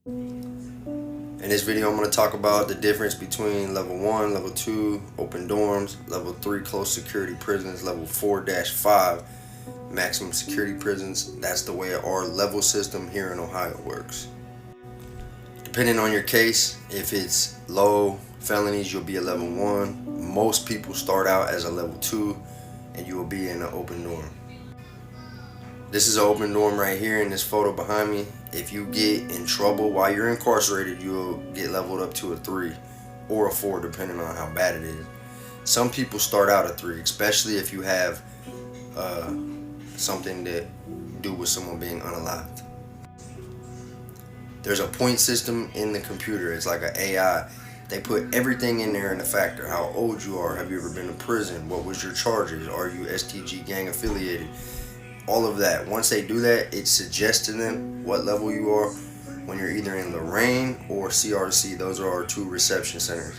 In this video, I'm going to talk about the difference between level 1, level 2, open dorms, level 3, close security prisons, level 4-5, maximum security prisons. That's the way our level system here in Ohio works. Depending on your case, if it's low felonies, you'll be a level 1. Most people start out as a level 2, and you will be in an open dorm. This is an open dorm right here in this photo behind me. If you get in trouble while you're incarcerated, you'll get leveled up to a 3 or a 4 depending on how bad it is. Some people start out at 3, especially if you have something to do with someone being unalived. There's a point system in the computer. It's like an AI. They put everything in there in the factor. How old you are, have you ever been to prison, what was your charges, are you STG gang affiliated, all of that. Once they do that, it suggests to them what level you are when you're either in Lorraine or CRC. Those are our 2 reception centers.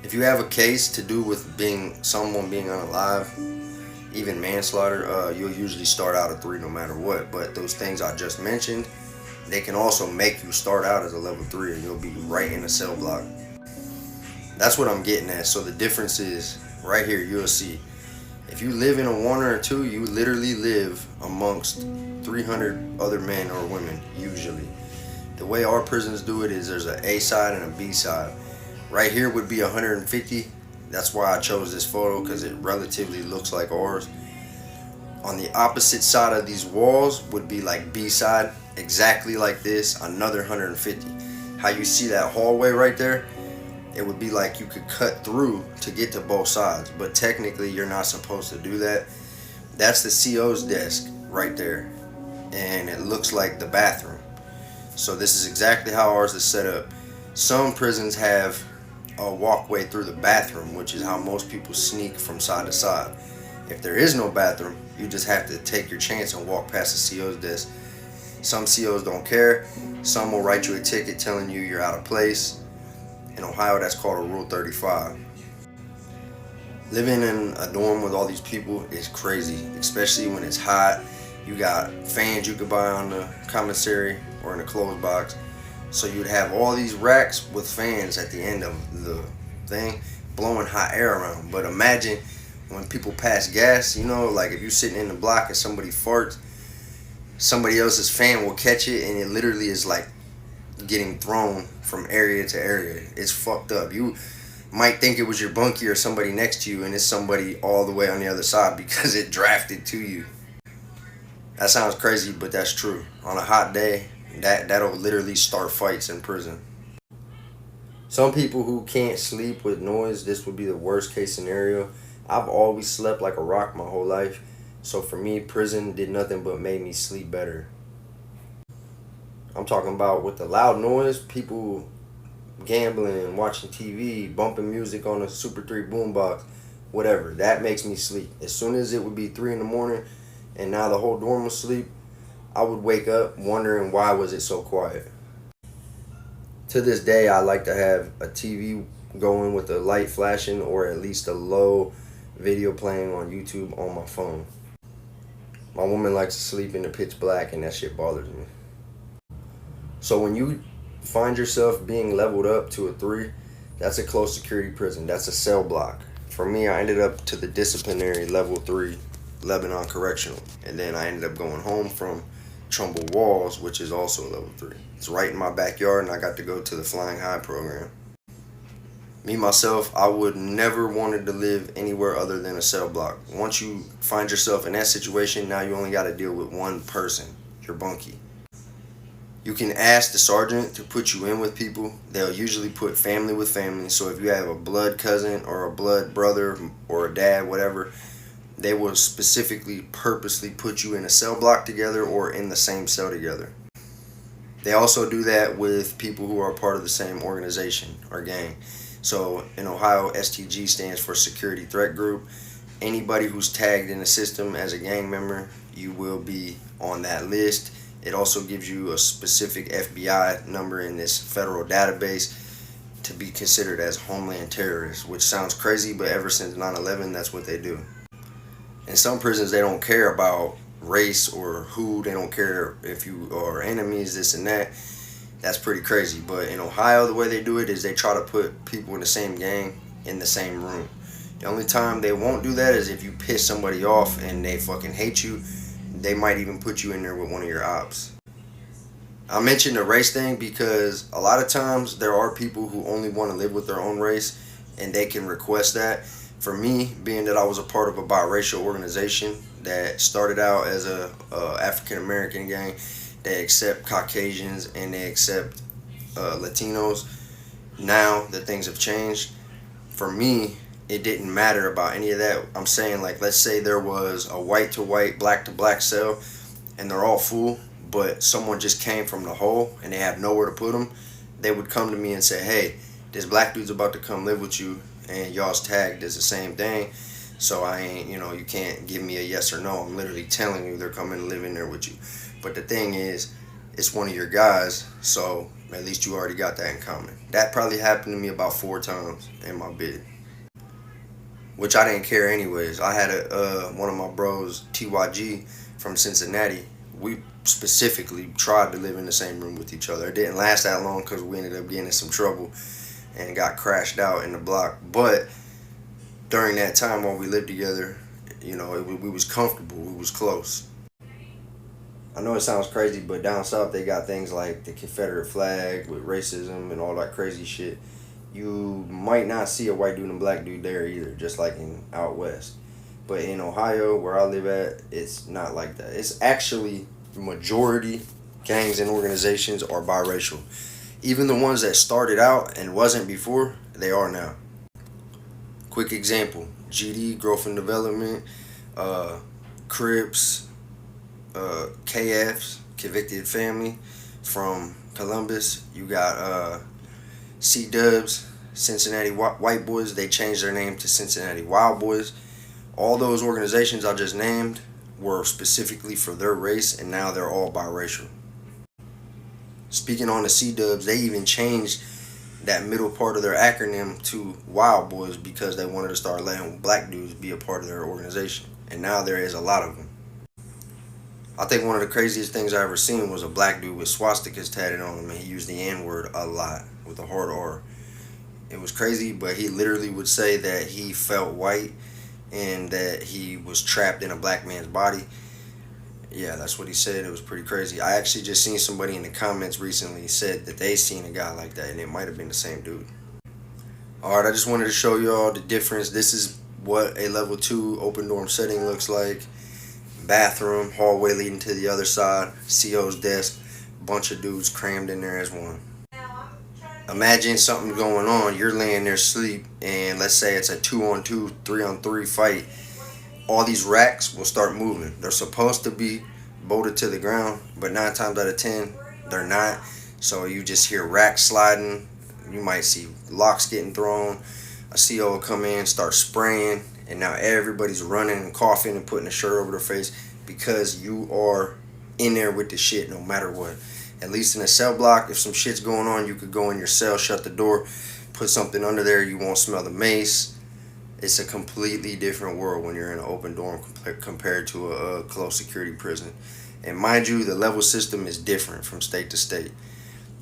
If you have a case to do with someone being unalive, even manslaughter, you'll usually start out at 3 no matter what. But those things I just mentioned, they can also make you start out as a level 3 and you'll be right in a cell block. That's what I'm getting at. So the difference is right here. You'll see if you live in a 1 or a 2, you literally live amongst 300 other men or women usually. The way our prisons do it is there's an A side and a B side. Right here would be 150. That's why I chose this photo, because it relatively looks like ours. On the opposite side of these walls would be like B side, exactly like this, another 150. How you see that hallway right there? It would be like you could cut through to get to both sides, but technically you're not supposed to do that. That's the CO's desk right there, and it looks like the bathroom. So this is exactly how ours is set up. Some prisons have a walkway through the bathroom, which is how most people sneak from side to side. If there is no bathroom, you just have to take your chance and walk past the CO's desk. Some COs don't care. Some will write you a ticket telling you you're out of place. In Ohio, that's called a Rule 35. Living in a dorm with all these people is crazy, especially when it's hot. You got fans you could buy on the commissary or in a clothes box. So you'd have all these racks with fans at the end of the thing blowing hot air around. But imagine when people pass gas, like if you're sitting in the block and somebody farts, somebody else's fan will catch it, and it literally is like getting thrown from area to area. It's fucked up. You might think it was your bunkie or somebody next to you, and it's somebody all the way on the other side because it drafted to you. That sounds crazy, but that's true. On a hot day, that'll literally start fights in prison. Some people who can't sleep with noise, this would be the worst case scenario. I've always slept like a rock my whole life, so for me, prison did nothing but make me sleep better. I'm talking about with the loud noise, people gambling, watching TV, bumping music on a Super 3 boombox, whatever. That makes me sleep. As soon as it would be 3 in the morning and now the whole dorm was asleep, I would wake up wondering why was it so quiet. To this day, I like to have a TV going with a light flashing or at least a low video playing on YouTube on my phone. My woman likes to sleep in the pitch black, and that shit bothers me. So when you find yourself being leveled up to a 3, that's a close security prison. That's a cell block. For me, I ended up to the disciplinary level 3, Lebanon Correctional. And then I ended up going home from Trumbull Walls, which is also a level 3. It's right in my backyard, and I got to go to the Flying High program. Me, myself, I would never wanted to live anywhere other than a cell block. Once you find yourself in that situation, now you only got to deal with one person, your bunkie. You can ask the sergeant to put you in with people. They'll usually put family with family. So if you have a blood cousin or a blood brother or a dad, whatever, they will specifically, purposely put you in a cell block together or in the same cell together. They also do that with people who are part of the same organization or gang. So in Ohio, STG stands for Security Threat Group. Anybody who's tagged in the system as a gang member, you will be on that list. It also gives you a specific FBI number in this federal database to be considered as homeland terrorists, which sounds crazy, but ever since 9/11, that's what they do. In some prisons, they don't care about race or who. They don't care if you are enemies, this and that. That's pretty crazy. But in Ohio, the way they do it is they try to put people in the same gang in the same room. The only time they won't do that is if you piss somebody off and they fucking hate you. They might even put you in there with one of your ops. I mentioned the race thing because a lot of times there are people who only want to live with their own race and they can request that. For me, being that I was a part of a biracial organization that started out as a African American gang, they accept Caucasians and they accept Latinos. Now that things have changed, for me, it didn't matter about any of that. I'm saying, like, let's say there was a white to white, black to black cell, and they're all full, but someone just came from the hole and they have nowhere to put them. They would come to me and say, hey, this black dude's about to come live with you, and y'all's tagged as the same thing. So I ain't, you can't give me a yes or no. I'm literally telling you they're coming to live in there with you. But the thing is, it's one of your guys, so at least you already got that in common. That probably happened to me about 4 times in my bid, which I didn't care anyways. I had one of my bros, TYG, from Cincinnati. We specifically tried to live in the same room with each other. It didn't last that long because we ended up getting in some trouble and got crashed out in the block. But during that time while we lived together, we was comfortable. We was close. I know it sounds crazy, but down south they got things like the Confederate flag with racism and all that crazy shit. You might not see a white dude and a black dude there either, just like in out west. But in Ohio, where I live at, it's not like that. It's actually majority gangs and organizations are biracial. Even the ones that started out and wasn't before, they are now. Quick example, GD, Growth and Development, Crips, KFs, Convicted Family from Columbus. You got C-Dubs, Cincinnati White Boys. They changed their name to Cincinnati Wild Boys. All those organizations I just named were specifically for their race, and now they're all biracial. Speaking on the C-Dubs, they even changed that middle part of their acronym to Wild Boys because they wanted to start letting black dudes be a part of their organization. And now there is a lot of them. I think one of the craziest things I ever seen was a black dude with swastikas tatted on him, and he used the N-word a lot with a hard R. It was crazy, but he literally would say that he felt white and that he was trapped in a black man's body. Yeah, that's what he said. It was pretty crazy. I actually just seen somebody in the comments recently said that they seen a guy like that, and it might have been the same dude. Alright, I just wanted to show y'all the difference. This is what a level 2 open dorm setting looks like. Bathroom, hallway leading to the other side, CO's desk, bunch of dudes crammed in there as one. Imagine something going on, you're laying there asleep, and let's say it's a 2-on-2, 3-on-3 fight. All these racks will start moving. They're supposed to be bolted to the ground, but 9 times out of 10, they're not. So you just hear racks sliding. You might see locks getting thrown. A CO will come in, start spraying, and now everybody's running and coughing and putting a shirt over their face because you are in there with the shit no matter what. At least in a cell block, if some shit's going on, you could go in your cell, shut the door, put something under there, you won't smell the mace. It's a completely different world when you're in an open dorm compared to a closed security prison. And mind you, the level system is different from state to state.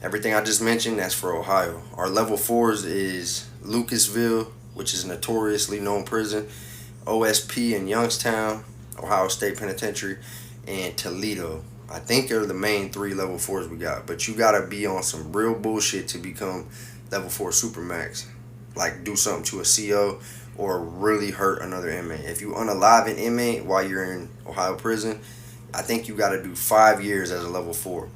Everything I just mentioned, that's for Ohio. Our level 4s is Lucasville, which is a notoriously known prison, OSP in Youngstown, Ohio State Penitentiary, and Toledo. I think they're the main 3 level 4s we got, but you gotta be on some real bullshit to become level 4 Supermax. Like do something to a CO or really hurt another inmate. If you unalive an inmate while you're in Ohio prison, I think you gotta do 5 years as a level 4.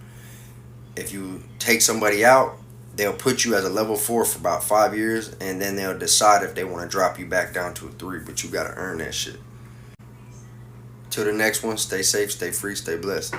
If you take somebody out, they'll put you as a level 4 for about 5 years, and then they'll decide if they want to drop you back down to a 3, but you gotta earn that shit. Till the next one, stay safe, stay free, stay blessed.